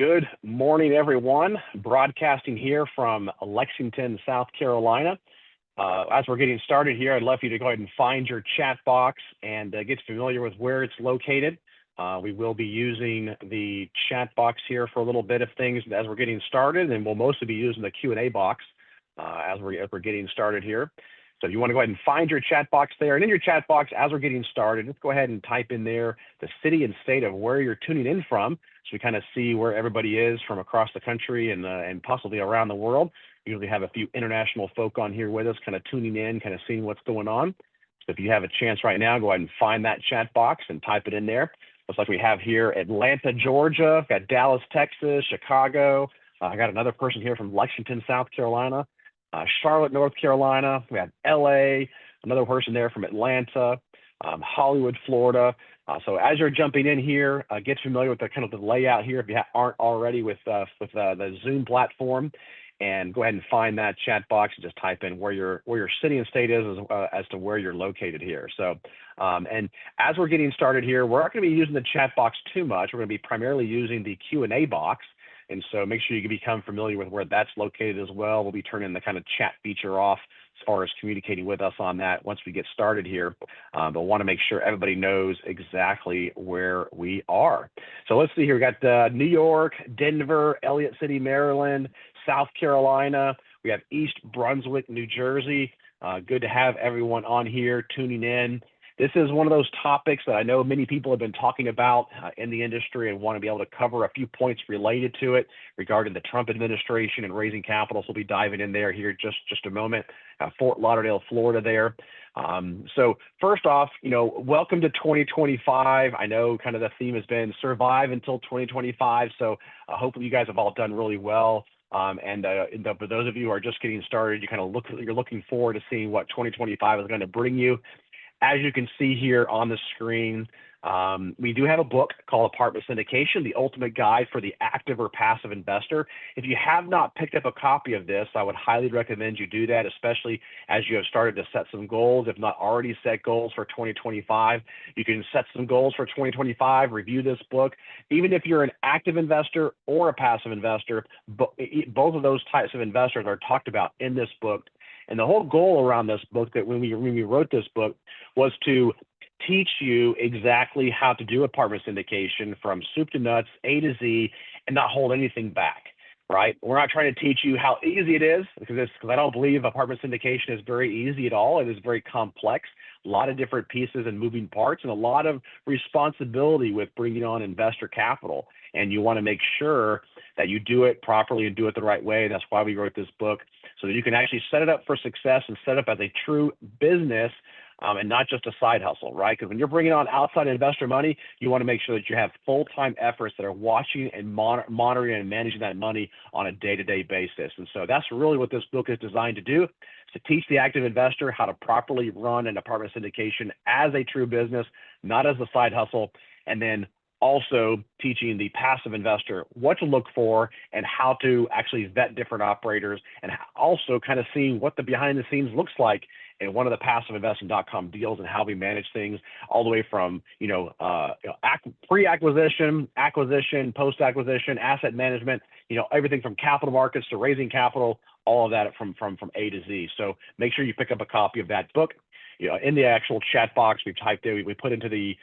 Good morning, everyone. Broadcasting here from Lexington, South Carolina. As we're getting started here, I'd love for you to go ahead and find your chat box and get familiar with where it's located. We will be using the chat box here for a little bit of things as we're getting started, and we'll mostly be using the Q&A box as we're getting started here. So if you want to go ahead and find your chat box there, and in your chat box, as we're getting started, let's go ahead and type in there the city and state of where you're tuning in from, so we kind of see where everybody is from across the country and possibly around the world. We usually have a few international folk on here with us, kind of tuning in, kind of seeing what's going on. So if you have a chance right now, go ahead and find that chat box and type it in there. Looks like we have here Atlanta, Georgia, got Dallas, Texas, Chicago. I got another person here from Lexington, South Carolina. Charlotte, North Carolina, we have LA, another person there from Atlanta, Hollywood, Florida. So as you're jumping in here, get familiar with the kind of the layout here if you aren't already with the Zoom platform, and go ahead and find that chat box and just type in where your city and state is as to where you're located here. So, and as we're getting started here, we're not going to be using the chat box too much. We're going to be primarily using the Q&A box. And so make sure you become familiar with where that's located as well. We'll be turning the kind of chat feature off as far as communicating with us on that once we get started here. But want to make sure everybody knows exactly where we are. So let's see here. We got New York, Denver, Elliott City, Maryland, South Carolina. We have East Brunswick, New Jersey. Good to have everyone on here tuning in. This is one of those topics that I know many people have been talking about in the industry and want to be able to cover a few points related to it regarding the Trump administration and raising capital. So we'll be diving in there here just a moment. Fort Lauderdale, Florida there. So first off, welcome to 2025. I know kind of the theme has been survive until 2025. So hopefully you guys have all done really well. And for those of you who are just getting started, you're looking forward to seeing what 2025 is going to bring you. As you can see here on the screen, we do have a book called Apartment Syndication, the ultimate guide for the active or passive investor. If you have not picked up a copy of this, I would highly recommend you do that, especially as you have started to set some goals. If not already set goals for 2025, you can set some goals for 2025, review this book. Even if you're an active investor or a passive investor, both of those types of investors are talked about in this book. And the whole goal around this book, that when we wrote this book, was to teach you exactly how to do apartment syndication from soup to nuts, A to Z, and not hold anything back, right? We're not trying to teach you how easy it is, because I don't believe apartment syndication is very easy at all. It is very complex, a lot of different pieces and moving parts, and a lot of responsibility with bringing on investor capital. And you want to make sure that you do it properly and do it the right way. That's why we wrote this book, so that you can actually set it up for success and set it up as a true business and not just a side hustle, right? Because when you're bringing on outside investor money, you want to make sure that you have full-time efforts that are watching and monitoring and managing that money on a day-to-day basis. And so that's really what this book is designed to do, to teach the active investor how to properly run an apartment syndication as a true business, not as a side hustle, and then also teaching the passive investor what to look for and how to actually vet different operators, and also kind of seeing what the behind the scenes looks like in one of the passiveinvesting.com deals and how we manage things all the way from, pre-acquisition, acquisition, post-acquisition, asset management, everything from capital markets to raising capital, all of that from A to Z. So make sure you pick up a copy of that book. In the actual chat box, we've typed in, we put into the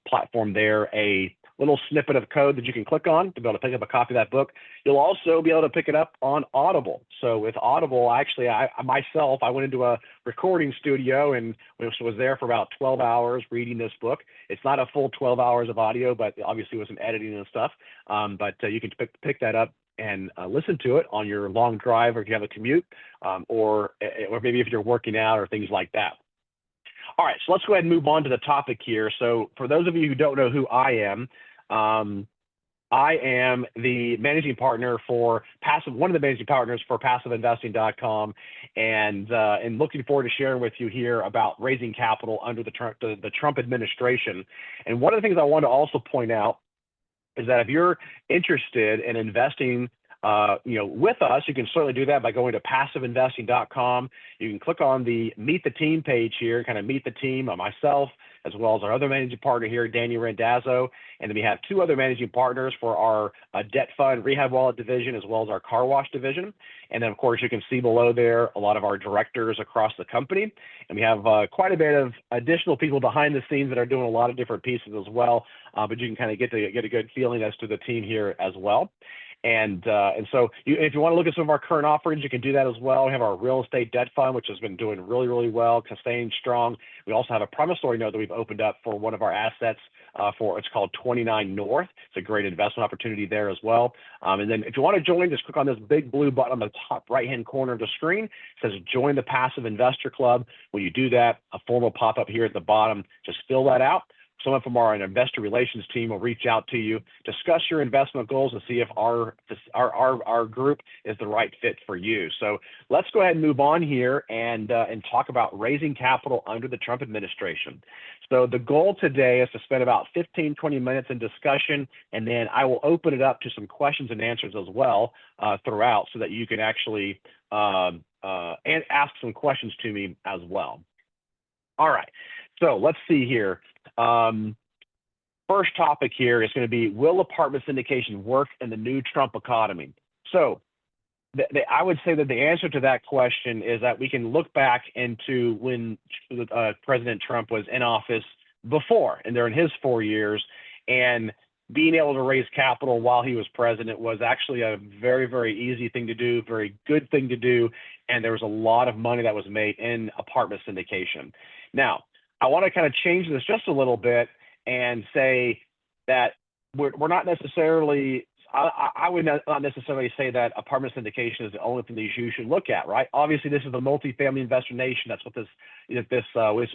platform there a little snippet of code that you can click on to be able to pick up a copy of that book. You'll also be able to pick it up on Audible. So with Audible, actually, I went into a recording studio and was there for about 12 hours reading this book. It's not a full 12 hours of audio, but obviously with some editing and stuff. But you can pick that up and listen to it on your long drive, or if you have a commute, or maybe if you're working out or things like that. All right, so let's go ahead and move on to the topic here. So for those of you who don't know who I am the managing partner for one of the managing partners for passiveinvesting.com, and looking forward to sharing with you here about raising capital under the Trump administration. And one of the things I want to also point out is that if you're interested in investing with us, you can certainly do that by going to passiveinvesting.com. You can click on the Meet the Team page here, kind of meet the team, myself, as well as our other managing partner here, Randazzo. And then we have two other managing partners for our debt fund rehab wallet division, as well as our car wash division. And then, of course, you can see below there a lot of our directors across the company. And we have quite a bit of additional people behind the scenes that are doing a lot of different pieces as well. But you can kind of get a good feeling as to the team here as well. And so if you want to look at some of our current offerings, you can do that as well. We have our real estate debt fund, which has been doing really, really well, staying strong. We also have a promissory note that we've opened up for one of our assets it's called 29 North. It's a great investment opportunity there as well. And then if you want to join, just click on this big blue button on the top right-hand corner of the screen. It says Join the Passive Investor Club. When you do that, a form will pop up here at the bottom. Just fill that out. Someone from our investor relations team will reach out to you, discuss your investment goals, and see if our group is the right fit for you. So let's go ahead and move on here and talk about raising capital under the Trump administration. So the goal today is to spend about 15, 20 minutes in discussion, and then I will open it up to some questions and answers as well throughout, so that you can actually and ask some questions to me as well. All right, so let's see here. First topic here is going to be, will apartment syndication work in the new Trump economy? So I would say that the answer to that question is that we can look back into when President Trump was in office before, and during his 4 years, and being able to raise capital while he was president was actually a very, very easy thing to do, very good thing to do, and there was a lot of money that was made in apartment syndication. Now, I want to kind of change this just a little bit and say that we're not necessarily, I would not necessarily say that apartment syndication is the only thing that you should look at, right? Obviously, this is the Multifamily Investor Nation. That's what this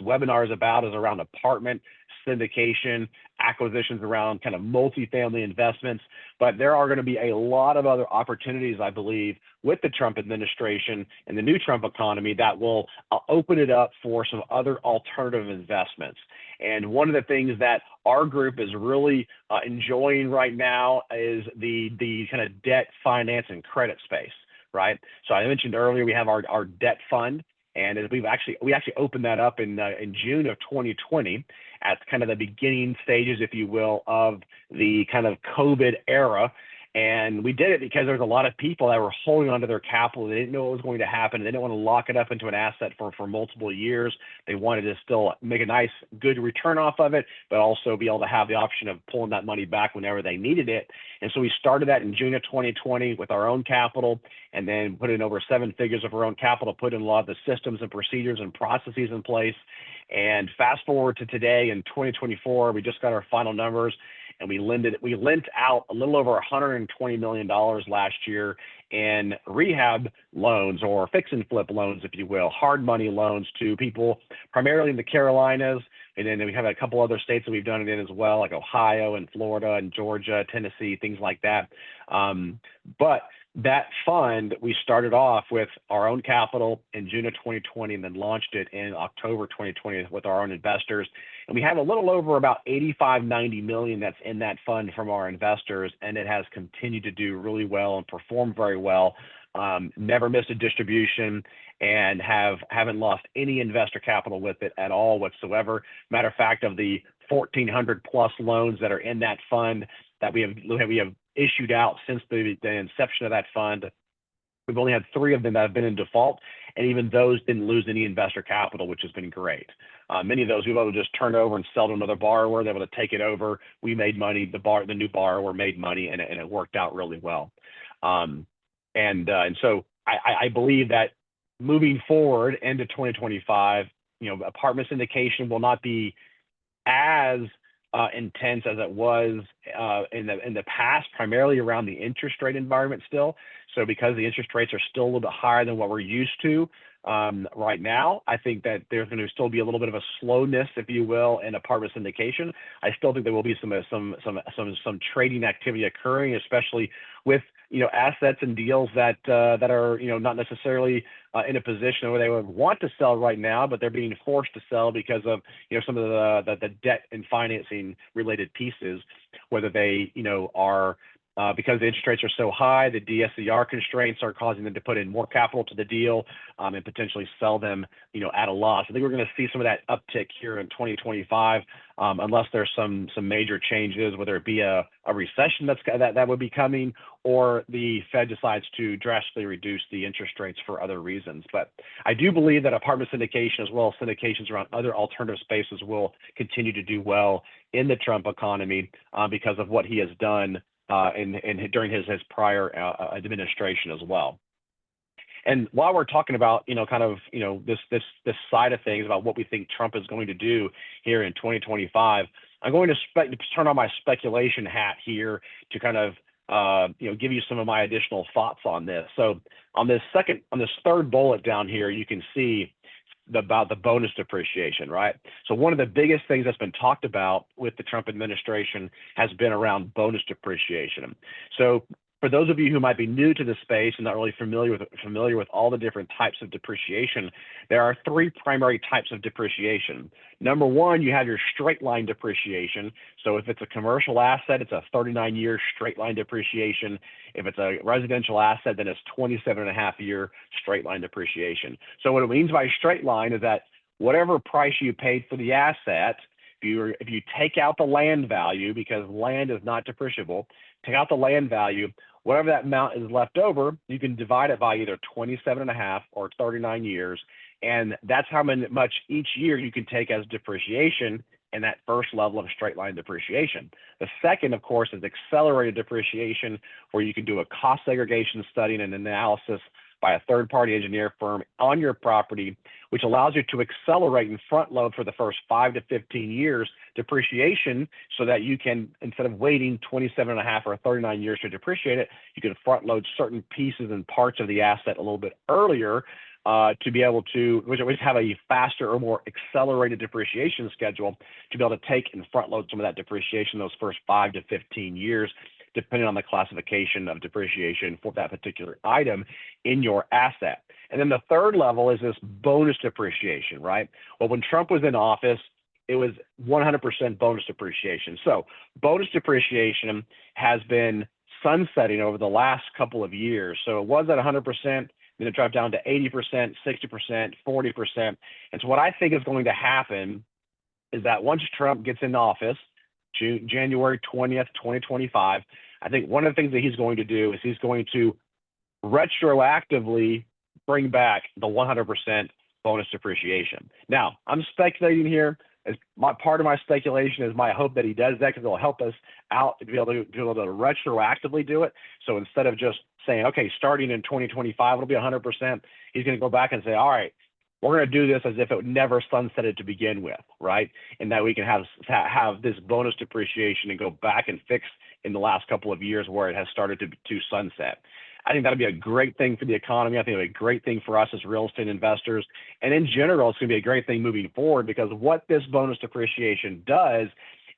webinar is about, is around apartment syndication, acquisitions around kind of multifamily investments. But there are going to be a lot of other opportunities, I believe, with the Trump administration and the new Trump economy that will open it up for some other alternative investments. And one of the things that our group is really enjoying right now is the kind of debt finance and credit space, right? So I mentioned earlier we have our debt fund, and we actually opened that up in June of 2020 at kind of the beginning stages, if you will, of the kind of COVID era. And we did it because there's a lot of people that were holding onto their capital. They didn't know what was going to happen. They didn't want to lock it up into an asset for multiple years. They wanted to still make a nice, good return off of it, but also be able to have the option of pulling that money back whenever they needed it. And so we started that in June of 2020 with our own capital, and then put in over 7 figures of our own capital, put in a lot of the systems and procedures and processes in place. And fast forward to today in 2024, we just got our final numbers. And we lent out a little over $120 million last year in rehab loans, or fix and flip loans, if you will, hard money loans to people primarily in the Carolinas. And then we have a couple other states that we've done it in as well, like Ohio and Florida and Georgia, Tennessee, things like that. But that fund, we started off with our own capital in June of 2020 and then launched it in October 2020 with our own investors. And we have a little over about 90 million that's in that fund from our investors, and it has continued to do really well and perform very well. Never missed a distribution, and haven't lost any investor capital with it at all whatsoever. Matter of fact, of the 1,400 plus loans that are in that fund that we have issued out since the inception of that fund, we've only had 3 of them that have been in default, and even those didn't lose any investor capital, which has been great. Many of those we've able to just turn over and sell to another borrower. They're able to take it over. We made money. The new borrower made money, and it worked out really well. And so I believe that moving forward into 2025, apartment syndication will not be as intense as it was in the past, primarily around the interest rate environment still. So because the interest rates are still a little bit higher than what we're used to right now, I think that there's going to still be a little bit of a slowness, if you will, in apartment syndication. I still think there will be some trading activity occurring, especially with assets and deals that are not necessarily in a position where they would want to sell right now, but they're being forced to sell because of some of the debt and financing related pieces, whether they are because the interest rates are so high, the DSCR constraints are causing them to put in more capital to the deal and potentially sell them, at a loss. I think we're going to see some of that uptick here in 2025, unless there's some major changes, whether it be a recession that would be coming, or the Fed decides to drastically reduce the interest rates for other reasons. But I do believe that apartment syndication, as well as syndications around other alternative spaces, will continue to do well in the Trump economy because of what he has done during his prior administration as well. And while we're talking about, this side of things about what we think Trump is going to do here in 2025, I'm going to turn on my speculation hat here to kind of, give you some of my additional thoughts on this. So on this third bullet down here, you can see about the bonus depreciation, right? So one of the biggest things that's been talked about with the Trump administration has been around bonus depreciation. So for those of you who might be new to this space and not really familiar with all the different types of depreciation, there are three primary types of depreciation. Number one, you have your straight line depreciation. So if it's a commercial asset, it's a 39-year straight line depreciation. If it's a residential asset, then it's 27.5-year straight line depreciation. So what it means by straight line is that whatever price you paid for the asset, if you take out the land value, because land is not depreciable, take out the land value, whatever that amount is left over, you can divide it by either 27.5 or 39 years. And that's how much each year you can take as depreciation in that first level of straight line depreciation. The second, of course, is accelerated depreciation, where you can do a cost segregation study and an analysis by a third-party engineer firm on your property, which allows you to accelerate and front load for the first 5 to 15 years depreciation, so that you can, instead of waiting 27.5 or 39 years to depreciate it, you can front load certain pieces and parts of the asset a little bit earlier to be able to, which have a faster or more accelerated depreciation schedule, to be able to take and front load some of that depreciation those first 5 to 15 years, depending on the classification of depreciation for that particular item in your asset. And then the third level is this bonus depreciation, right? Well, when Trump was in office, it was 100% bonus depreciation. So bonus depreciation has been sunsetting over the last couple of years. So it was at 100%, then it dropped down to 80%, 60%, 40%. And so what I think is going to happen is that once Trump gets in office, January 20th, 2025, I think one of the things that he's going to do is he's going to retroactively bring back the 100% bonus depreciation. Now, I'm speculating here. As part of my speculation is my hope that he does that, because it'll help us out to be able to retroactively do it. So instead of just saying, okay, starting in 2025, it'll be 100%, he's going to go back and say, all right, we're going to do this as if it never sunsetted to begin with, right? And that we can have this bonus depreciation and go back and fix in the last couple of years where it has started to sunset. I think that'll be a great thing for the economy. I think it'll be a great thing for us as real estate investors. And in general, it's going to be a great thing moving forward, because what this bonus depreciation does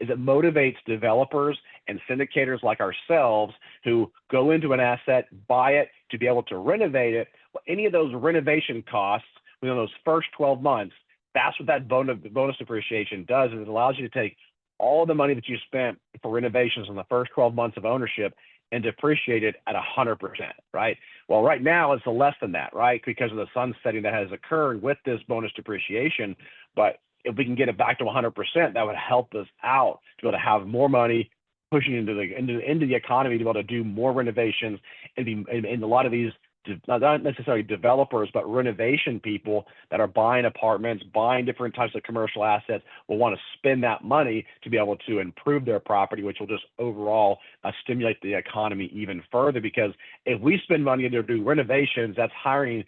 is it motivates developers and syndicators like ourselves who go into an asset, buy it to be able to renovate it. Well, any of those renovation costs within those first 12 months, that's what that bonus depreciation does, is it allows you to take all the money that you spent for renovations in the first 12 months of ownership and depreciate it at 100%, right? Well, right now it's less than that, right? Because of the sunsetting that has occurred with this bonus depreciation. But if we can get it back to 100%, that would help us out to be able to have more money pushing into the economy, to be able to do more renovations, and a lot of these, not necessarily developers, but renovation people that are buying apartments, buying different types of commercial assets, will want to spend that money to be able to improve their property, which will just overall stimulate the economy even further. Because if we spend money to do renovations, that's hiring,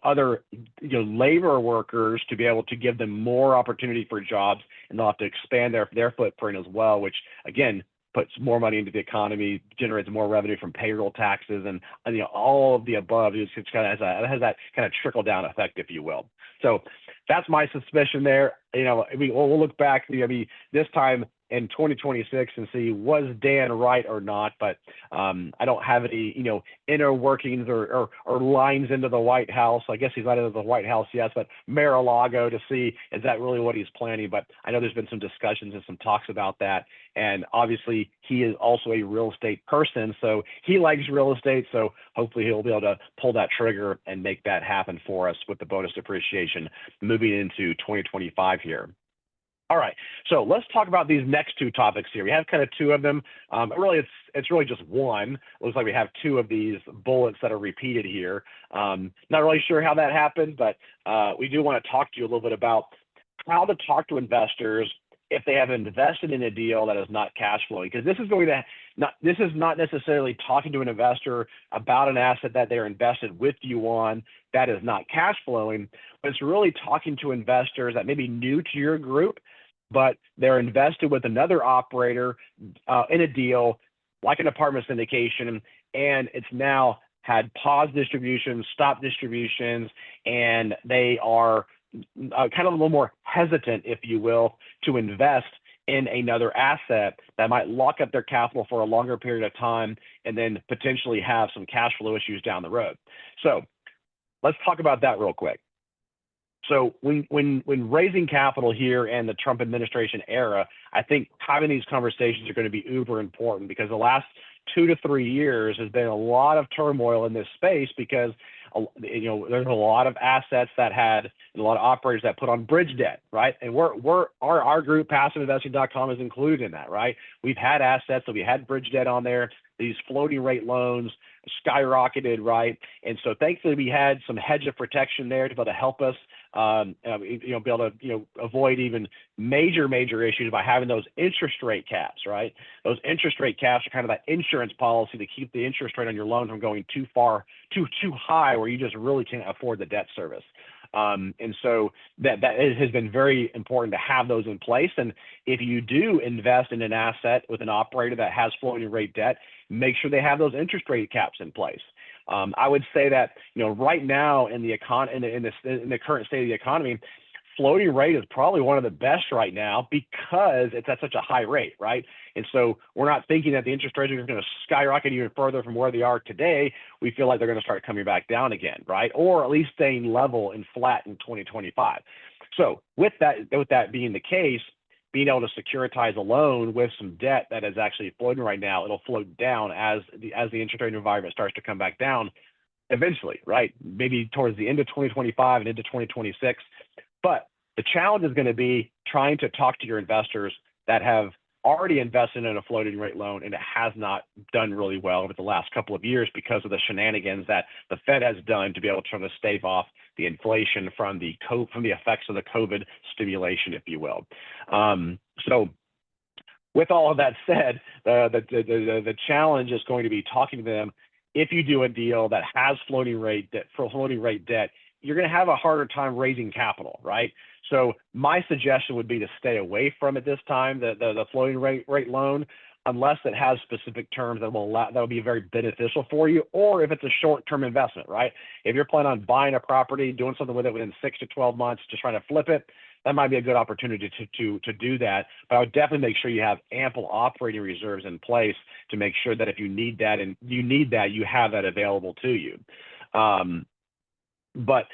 other, labor workers to be able to give them more opportunity for jobs, and they'll have to expand their footprint as well, which again puts more money into the economy, generates more revenue from payroll taxes, and all of the above. It has that kind of trickle down effect, if you will. So that's my suspicion there. We'll look back. This time in 2026 and see, was Dan right or not? But I don't have any, inner workings or lines into the White House. I guess he's not into the White House yet, but Mar-a-Lago to see, is that really what he's planning? But I know there's been some discussions and some talks about that. And obviously, he is also a real estate person, so he likes real estate. So hopefully, he'll be able to pull that trigger and make that happen for us with the bonus depreciation moving into 2025 here. All right, so let's talk about these next two topics here. We have kind of two of them. Really, it's really just one. It looks like we have two of these bullets that are repeated here. Not really sure how that happened, but we do want to talk to you a little bit about how to talk to investors if they have invested in a deal that is not cash flowing, because this is not necessarily talking to an investor about an asset that they're invested with you on that is not cash flowing, but it's really talking to investors that may be new to your group, but they're invested with another operator in a deal like an apartment syndication, and it's now had pause distributions, stop distributions, and they are kind of a little more hesitant, if you will, to invest in another asset that might lock up their capital for a longer period of time and then potentially have some cash flow issues down the road. So let's talk about that real quick. So when raising capital here in the Trump administration era, I think having these conversations are going to be uber important, because the last 2 to 3 years has been a lot of turmoil in this space, because there's a lot of assets that had, and a lot of operators that put on bridge debt, right? And our group, PassiveInvesting.com, is included in that, right? We've had assets, so we had bridge debt on there. These floating rate loans skyrocketed, right? And so thankfully we had some hedge of protection there to be able to help us, be able to avoid even major issues by having those interest rate caps, right? Those interest rate caps are kind of that insurance policy to keep the interest rate on your loan from going too high, where you just really can't afford the debt service. And so that has been very important to have those in place. And if you do invest in an asset with an operator that has floating rate debt, make sure they have those interest rate caps in place. I would say that right now in the current state of the economy, floating rate is probably one of the best right now because it's at such a high rate, right? And so we're not thinking that the interest rates are going to skyrocket even further from where they are today. We feel like they're going to start coming back down again, right? Or at least staying level and flat in 2025. So with that being the case, being able to securitize a loan with some debt that is actually floating right now, it'll float down as the interest rate environment starts to come back down eventually, right? Maybe towards the end of 2025 and into 2026. But the challenge is going to be trying to talk to your investors that have already invested in a floating rate loan and it has not done really well over the last couple of years because of the shenanigans that the Fed has done to be able to try to stave off the inflation from the effects of the COVID stimulation, if you will. So with all of that said, the challenge is going to be talking to them. If you do a deal that has floating rate debt, you're going to have a harder time raising capital, right? So my suggestion would be to stay away from it this time, the floating rate loan, unless it has specific terms that will be very beneficial for you, or if it's a short-term investment, right? If you're planning on buying a property, doing something with it within 6 to 12 months, just trying to flip it, that might be a good opportunity to do that. But I would definitely make sure you have ample operating reserves in place to make sure that if you need that, you have that available to you. But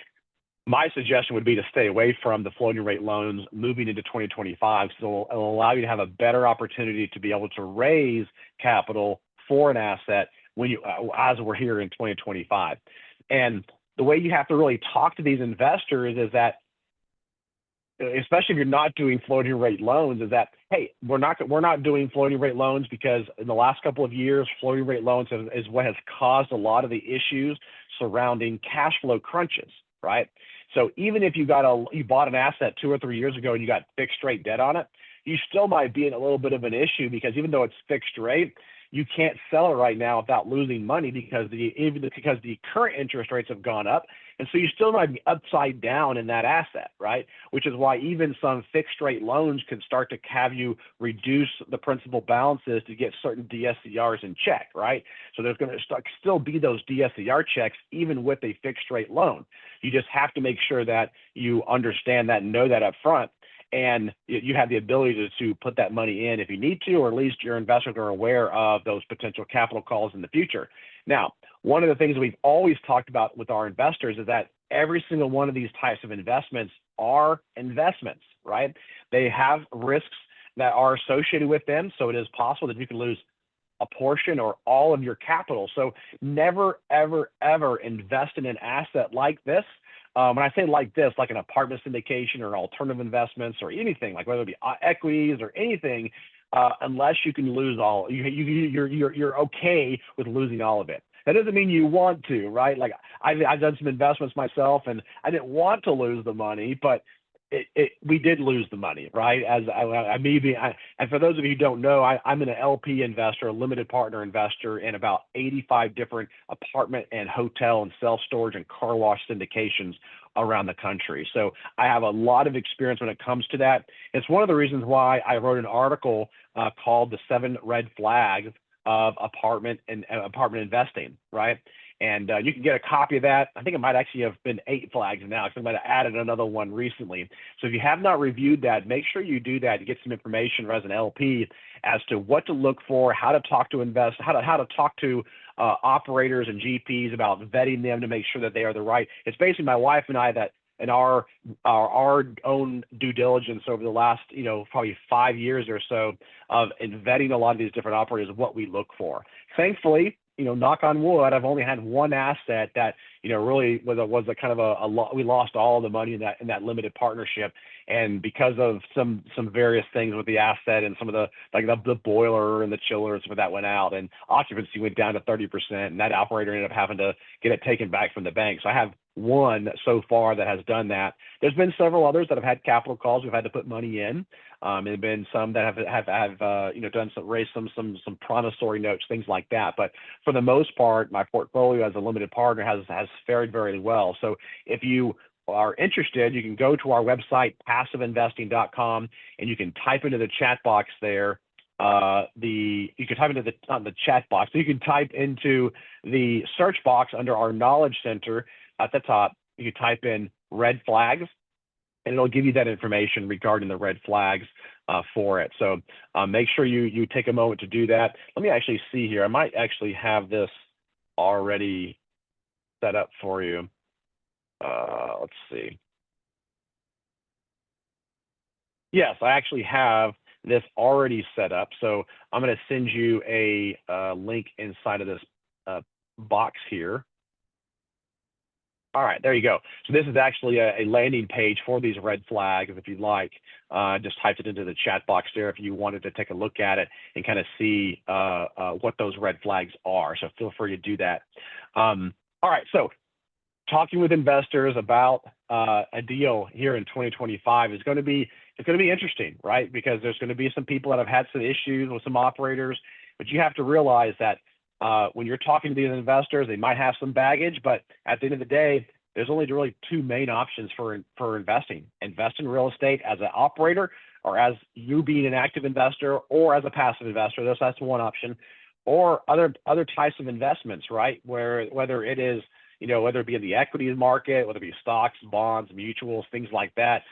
my suggestion would be to stay away from the floating rate loans moving into 2025, so it'll allow you to have a better opportunity to be able to raise capital for an asset as we're here in 2025. And the way you have to really talk to these investors is that, especially if you're not doing floating rate loans, is that, hey, we're not doing floating rate loans because in the last couple of years, floating rate loans is what has caused a lot of the issues surrounding cash flow crunches, right? So even if you bought an asset 2 or 3 years ago and you got fixed rate debt on it, you still might be in a little bit of an issue, because even though it's fixed rate, you can't sell it right now without losing money because the current interest rates have gone up. And so you still might be upside down in that asset, right? Which is why even some fixed rate loans can start to have you reduce the principal balances to get certain DSCRs in check, right? So there's going to still be those DSCR checks even with a fixed rate loan. You just have to make sure that you understand that and know that up front. and you have the ability to put that money in if you need to, or at least your investors are aware of those potential capital calls in the future. Now, one of the things we've always talked about with our investors is that every single one of these types of investments are investments, right? They have risks that are associated with them. So it is possible that you can lose a portion or all of your capital. So never, ever, ever invest in an asset like this. When I say like this, like an apartment syndication or alternative investments or anything, like whether it be equities or anything, unless you can lose all, you're okay with losing all of it. That doesn't mean you want to, right? Like I've done some investments myself, and I didn't want to lose the money, but we did lose the money, right? And for those of you who don't know, I'm an LP investor, a limited partner investor in about 85 different apartment and hotel and self-storage and car wash syndications around the country. So I have a lot of experience when it comes to that. It's one of the reasons why I wrote an article called "The 7 Red Flags of Apartment Investing," right? And you can get a copy of that. I think it might actually have been 8 flags now, because I might have added another one recently. So if you have not reviewed that, make sure you do that to get some information as an LP as to what to look for, how to talk to how to talk to operators and GPs about vetting them to make sure that they are the right. It's basically my wife and I that in our own due diligence over the last, probably 5 years or so of vetting a lot of these different operators of what we look for. Thankfully, knock on wood, I've only had one asset that, really was a kind of we lost all the money in that limited partnership. And because of some various things with the asset and some of the boiler and the chillers that went out, and occupancy went down to 30%, and that operator ended up having to get it taken back from the bank. So I have one so far that has done that. There's been several others that have had capital calls. We've had to put money in. There have been some that have done raised some promissory notes, things like that. But for the most part, my portfolio as a limited partner has fared very well. So if you are interested, you can go to our website, passiveinvesting.com, and you can type into the chat box there. You can type into not the chat box, you can type into the search box under our Knowledge Center at the top. You can type in red flags, and it'll give you that information regarding the red flags for it. So make sure you take a moment to do that. Let me actually see here. I might actually have this already set up for you. Let's see. Yes, I actually have this already set up. So I'm going to send you a link inside of this box here. All right, there you go. So this is actually a landing page for these red flags. If you'd like, just type it into the chat box there if you wanted to take a look at it and kind of see what those red flags are. So feel free to do that. All right, so talking with investors about a deal here in 2025 is going to be interesting, right? Because there's going to be some people that have had some issues with some operators, but you have to realize that when you're talking to these investors, they might have some baggage, but at the end of the day, there's only really 2 main options for investing. Invest in real estate as an operator, or as you being an active investor, or as a passive investor. That's one option, or other types of investments, right? Whether it is, whether it be in the equities market, whether it be stocks, bonds, mutuals, things like that.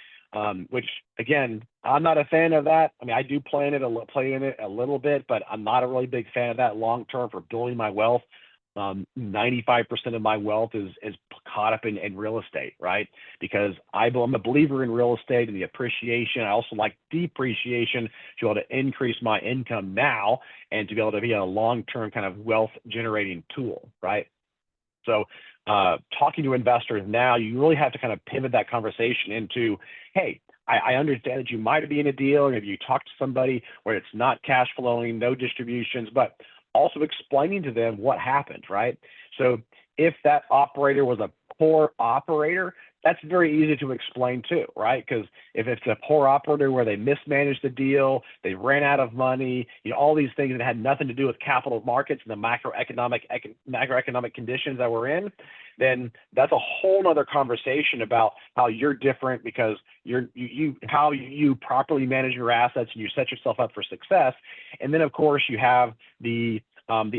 Which again, I'm not a fan of that. I mean, I do play in it a little bit, but I'm not a really big fan of that long term for building my wealth. 95% of my wealth is caught up in real estate, right? Because I'm a believer in real estate and the appreciation. I also like depreciation to be able to increase my income now and to be able to be a long-term kind of wealth generating tool, right? So talking to investors now, you really have to kind of pivot that conversation into, hey, I understand that you might be in a deal, or maybe you talk to somebody where it's not cash flowing, no distributions, but also explaining to them what happened, right? So if that operator was a poor operator, that's very easy to explain too, right? Because if it's a poor operator where they mismanaged the deal, they ran out of money, all these things that had nothing to do with capital markets and the macroeconomic conditions that we're in, then that's a whole nother conversation about how you're different, because how you properly manage your assets and you set yourself up for success. And then of course you have the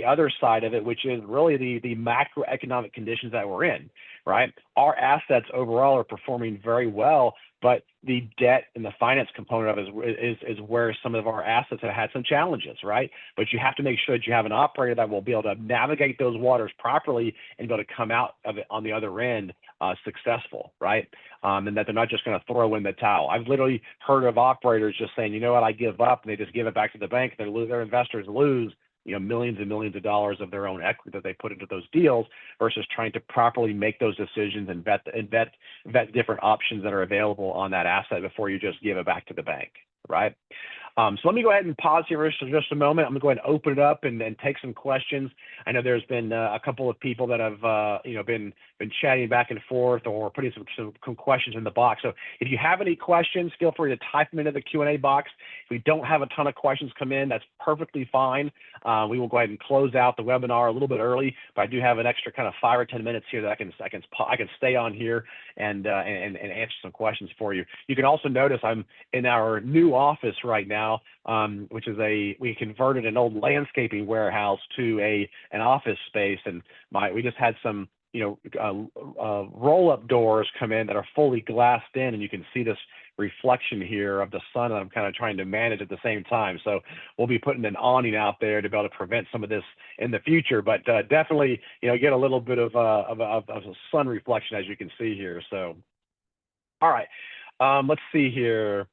other side of it, which is really the macroeconomic conditions that we're in, right? Our assets overall are performing very well, but the debt and the finance component of it is where some of our assets have had some challenges, right? But you have to make sure that you have an operator that will be able to navigate those waters properly and be able to come out of it on the other end successful, right? And that they're not just going to throw in the towel. I've literally heard of operators just saying, you know what, I give up, and they just give it back to the bank. Their investors lose, millions and millions of dollars of their own equity that they put into those deals versus trying to properly make those decisions and vet different options that are available on that asset before you just give it back to the bank, right? So let me go ahead and pause here for just a moment. I'm going to go ahead and open it up and take some questions. I know there's been a couple of people that have been chatting back and forth or putting some questions in the box. So if you have any questions, feel free to type them into the Q&A box. If we don't have a ton of questions come in, that's perfectly fine. We will go ahead and close out the webinar a little bit early, but I do have an extra kind of 5 or 10 minutes here that I can stay on here and answer some questions for you. You can also notice I'm in our new office right now, which is we converted an old landscaping warehouse to an office space, and we just had some roll-up doors come in that are fully glassed in, and you can see this reflection here of the sun that I'm kind of trying to manage at the same time. So we'll be putting an awning out there to be able to prevent some of this in the future, but definitely get a little bit of a sun reflection, as you can see here. So all right, let's see here.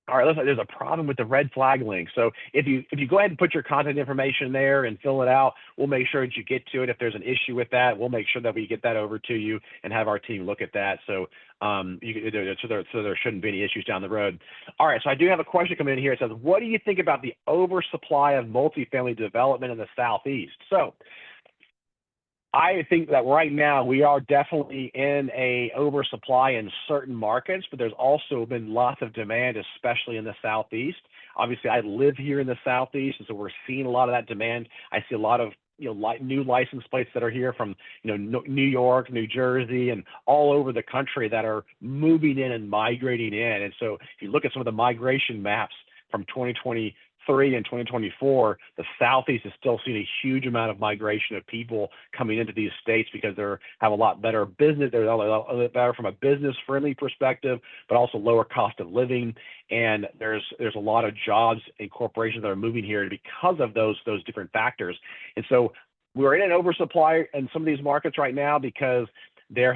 All right, there's a problem with the red flag link. So if you go ahead and put your contact information there and fill it out, we'll make sure that you get to it. If there's an issue with that, we'll make sure that we get that over to you and have our team look at that. So there shouldn't be any issues down the road. All right, so I do have a question coming in here. It says, what do you think about the oversupply of multifamily development in the Southeast? So I think that right now we are definitely in a oversupply in certain markets, but there's also been lots of demand, especially in the Southeast. Obviously, I live here in the Southeast, and so we're seeing a lot of that demand. I see a lot of new license plates that are here from New York, New Jersey, and all over the country that are moving in and migrating in. And so if you look at some of the migration maps from 2023 and 2024, the Southeast is still seeing a huge amount of migration of people coming into these states because they have a lot better business. They're a lot better from a business-friendly perspective, but also lower cost of living. And there's a lot of jobs and corporations that are moving here because of those different factors. And so we're in an oversupply in some of these markets right now because there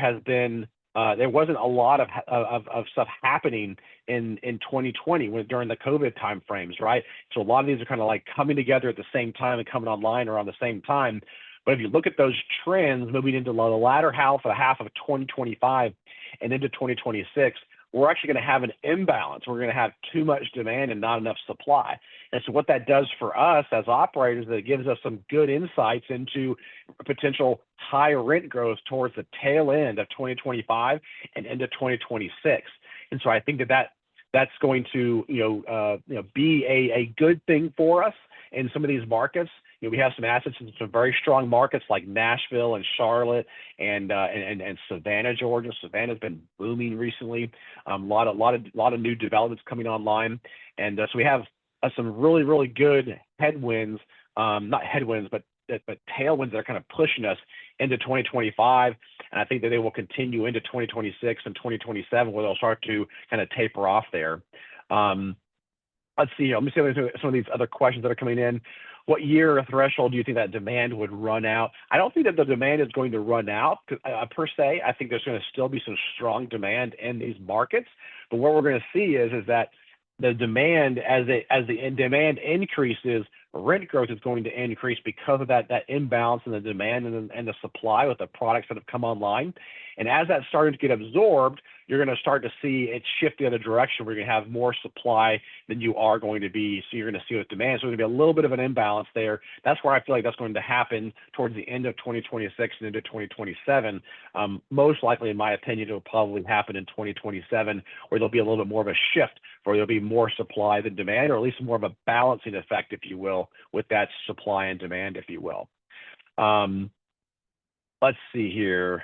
wasn't a lot of stuff happening in 2020 during the COVID timeframes, right? So a lot of these are kind of like coming together at the same time and coming online around the same time. But if you look at those trends moving into the latter half of 2025 and into 2026, we're actually going to have an imbalance. We're going to have too much demand and not enough supply. And so what that does for us as operators is that it gives us some good insights into potential high rent growth towards the tail end of 2025 and into 2026. And so I think that's going to be a good thing for us in some of these markets. We have some assets in some very strong markets like Nashville and Charlotte and Savannah, Georgia. Savannah's been booming recently. A lot of new developments coming online, and so we have some really, really good headwinds, not headwinds, but tailwinds that are kind of pushing us into 2025, and I think that they will continue into 2026 and 2027, where they'll start to kind of taper off there. Let's see. Let me see some of these other questions that are coming in. What year or threshold do you think that demand would run out? I don't think that the demand is going to run out per se. I think there's going to still be some strong demand in these markets. But what we're going to see is that the demand, as the demand increases, rent growth is going to increase because of that imbalance in the demand and the supply with the products that have come online. And as that's starting to get absorbed, you're going to start to see it shift the other direction. We're going to have more supply than you are going to be. So you're going to see with demand. So there's going to be a little bit of an imbalance there. That's where I feel like that's going to happen towards the end of 2026 and into 2027. Most likely, in my opinion, it'll probably happen in 2027, where there'll be a little bit more of a shift, where there'll be more supply than demand, or at least more of a balancing effect, if you will, with that supply and demand, if you will. Let's see here.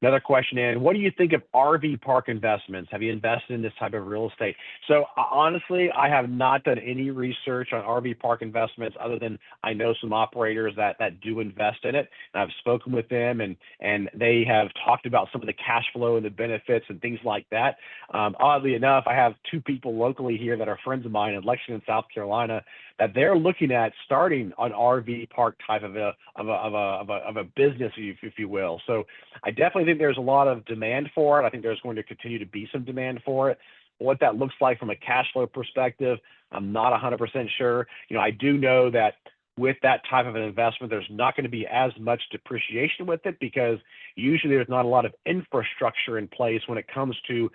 Another question in, what do you think of RV park investments? Have you invested in this type of real estate? So honestly, I have not done any research on RV park investments other than I know some operators that do invest in it. And I've spoken with them and they have talked about some of the cash flow and the benefits and things like that. Oddly enough, I have two people locally here that are friends of mine in Lexington, South Carolina, that they're looking at starting an RV park type of a business, if you will. So I definitely think there's a lot of demand for it. I think there's going to continue to be some demand for it. What that looks like from a cash flow perspective, I'm not 100% sure. I do know that with that type of an investment, there's not going to be as much depreciation with it because usually there's not a lot of infrastructure in place when it comes to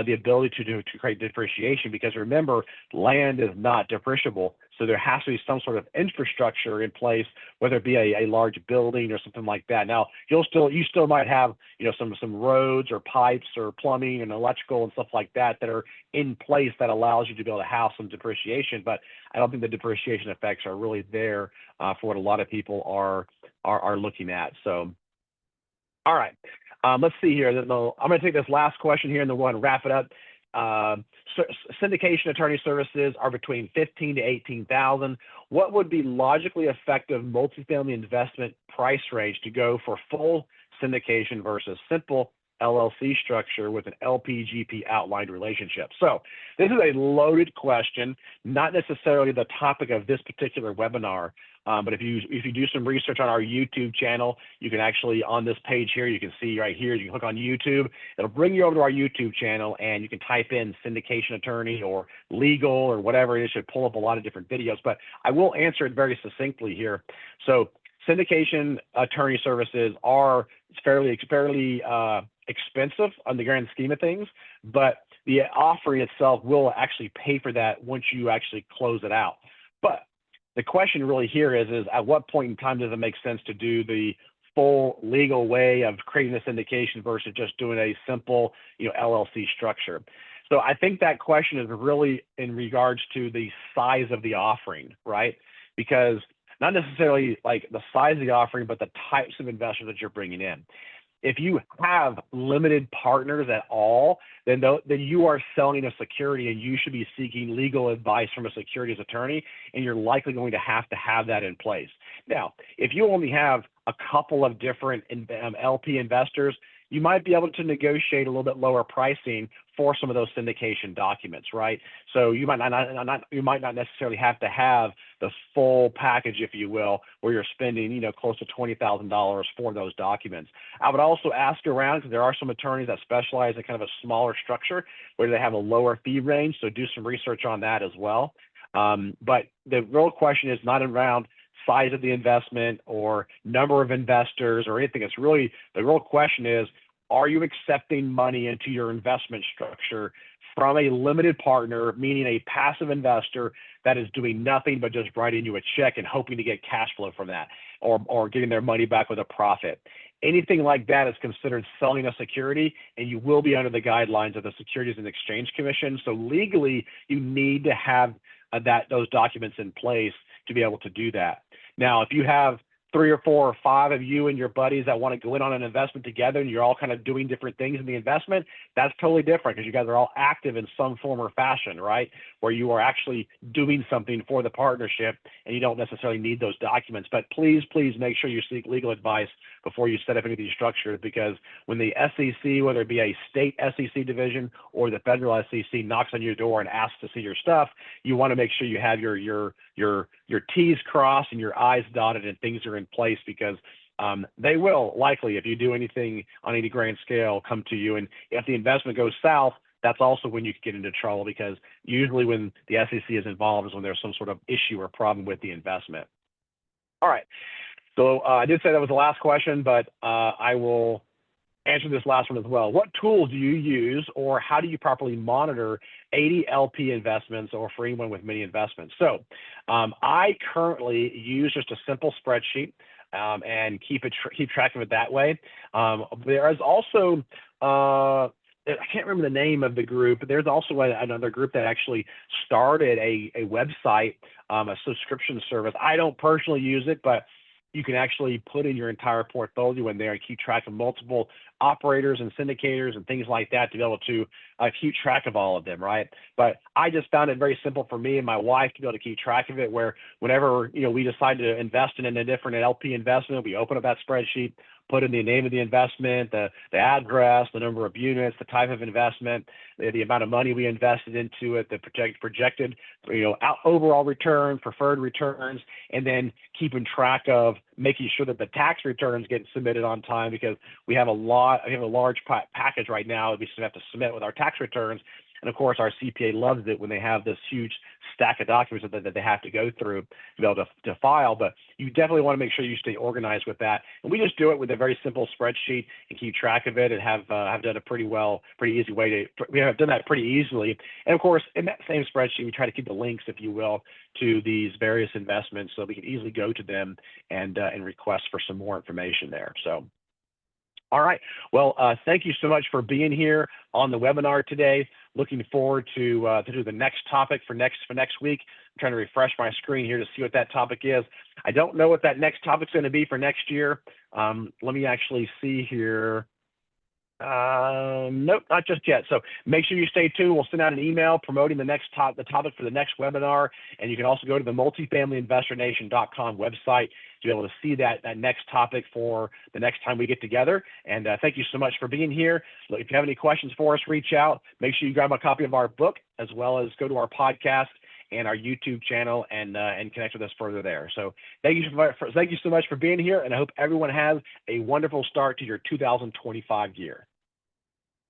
the ability to create depreciation, because remember, land is not depreciable. So there has to be some sort of infrastructure in place, whether it be a large building or something like that. Now, you still might have, some roads or pipes or plumbing and electrical and stuff like that are in place that allows you to be able to have some depreciation, but I don't think the depreciation effects are really there for what a lot of people are looking at. So, all right. Let's see here. I'm going to take this last question here and then we'll wrap it up. Syndication attorney services are between $15,000 to $18,000. What would be logically effective multifamily investment price range to go for full syndication versus simple LLC structure with an LP-GP outlined relationship? So this is a loaded question, not necessarily the topic of this particular webinar. But if you do some research on our YouTube channel, you can actually, on this page here, you can see right here, you can click on YouTube. It'll bring you over to our YouTube channel and you can type in syndication attorney or legal or whatever. It should pull up a lot of different videos, but I will answer it very succinctly here. So syndication attorney services are fairly expensive on the grand scheme of things, but the offering itself will actually pay for that once you actually close it out. But the question really here is at what point in time does it make sense to do the full legal way of creating a syndication versus just doing a simple, LLC structure? So I think that question is really in regards to the size of the offering, right? Because not necessarily like the size of the offering, but the types of investors that you're bringing in. If you have limited partners at all, then you are selling a security and you should be seeking legal advice from a securities attorney, and you're likely going to have that in place. Now, if you only have a couple of different LP investors, you might be able to negotiate a little bit lower pricing for some of those syndication documents, right? So you might not necessarily have to have the full package, if you will, where you're spending, close to $20,000 for those documents. I would also ask around, because there are some attorneys that specialize in kind of a smaller structure where they have a lower fee range. So do some research on that as well. But the real question is not around size of the investment or number of investors or anything. It's really, the real question is, are you accepting money into your investment structure from a limited partner, meaning a passive investor that is doing nothing but just writing you a check and hoping to get cash flow from that, or getting their money back with a profit? Anything like that is considered selling a security, and you will be under the guidelines of the Securities and Exchange Commission. So legally, you need to have those documents in place to be able to do that. Now, if you have 3 or 4 or 5 of you and your buddies that want to go in on an investment together and you're all kind of doing different things in the investment, that's totally different because you guys are all active in some form or fashion, right? Where you are actually doing something for the partnership and you don't necessarily need those documents. But please make sure you seek legal advice before you set up any of these structures, because when the SEC, whether it be a state SEC division or the federal SEC, knocks on your door and asks to see your stuff, you want to make sure you have your T's crossed and your I's dotted and things are in place, because they will likely, if you do anything on any grand scale, come to you. And if the investment goes south, that's also when you get into trouble, because usually when the SEC is involved is when there's some sort of issue or problem with the investment. All right. So I did say that was the last question, but I will answer this last one as well. What tools do you use, or how do you properly monitor 80 LP investments, or for anyone with many investments? So I currently use just a simple spreadsheet and keep track of it that way. There is also, I can't remember the name of the group, but there's also another group that actually started a website, a subscription service. I don't personally use it, but you can actually put in your entire portfolio in there and keep track of multiple operators and syndicators and things like that to be able to keep track of all of them, right? But I just found it very simple for me and my wife to be able to keep track of it, where whenever we decide to invest in a different LP investment, we open up that spreadsheet, put in the name of the investment, the address, the number of units, the type of investment, the amount of money we invested into it, the projected overall return, preferred returns, and then keeping track of making sure that the tax returns get submitted on time, because we have a large package right now that we have to submit with our tax returns. And of course, our CPA loves it when they have this huge stack of documents that they have to go through to be able to file. But you definitely want to make sure you stay organized with that. And we just do it with a very simple spreadsheet and keep track of it, and have done a pretty easy way we have done that pretty easily. And of course, in that same spreadsheet, we try to keep the links, if you will, to these various investments so we can easily go to them and request for some more information there. So. All right. Well, thank you so much for being here on the webinar today. Looking forward to do the next topic for next week. I'm trying to refresh my screen here to see what that topic is. I don't know what that next topic's going to be for next year. Let me actually see here. Nope, not just yet. So make sure you stay tuned. We'll send out an email promoting the topic for the next webinar. And you can also go to the multifamilyinvestornation.com website to be able to see that next topic for the next time we get together. And thank you so much for being here. Look, if you have any questions for us, reach out. Make sure you grab a copy of our book, as well as go to our podcast and our YouTube channel and connect with us further there. So thank you so much for being here, and I hope everyone has a wonderful start to your 2025 year.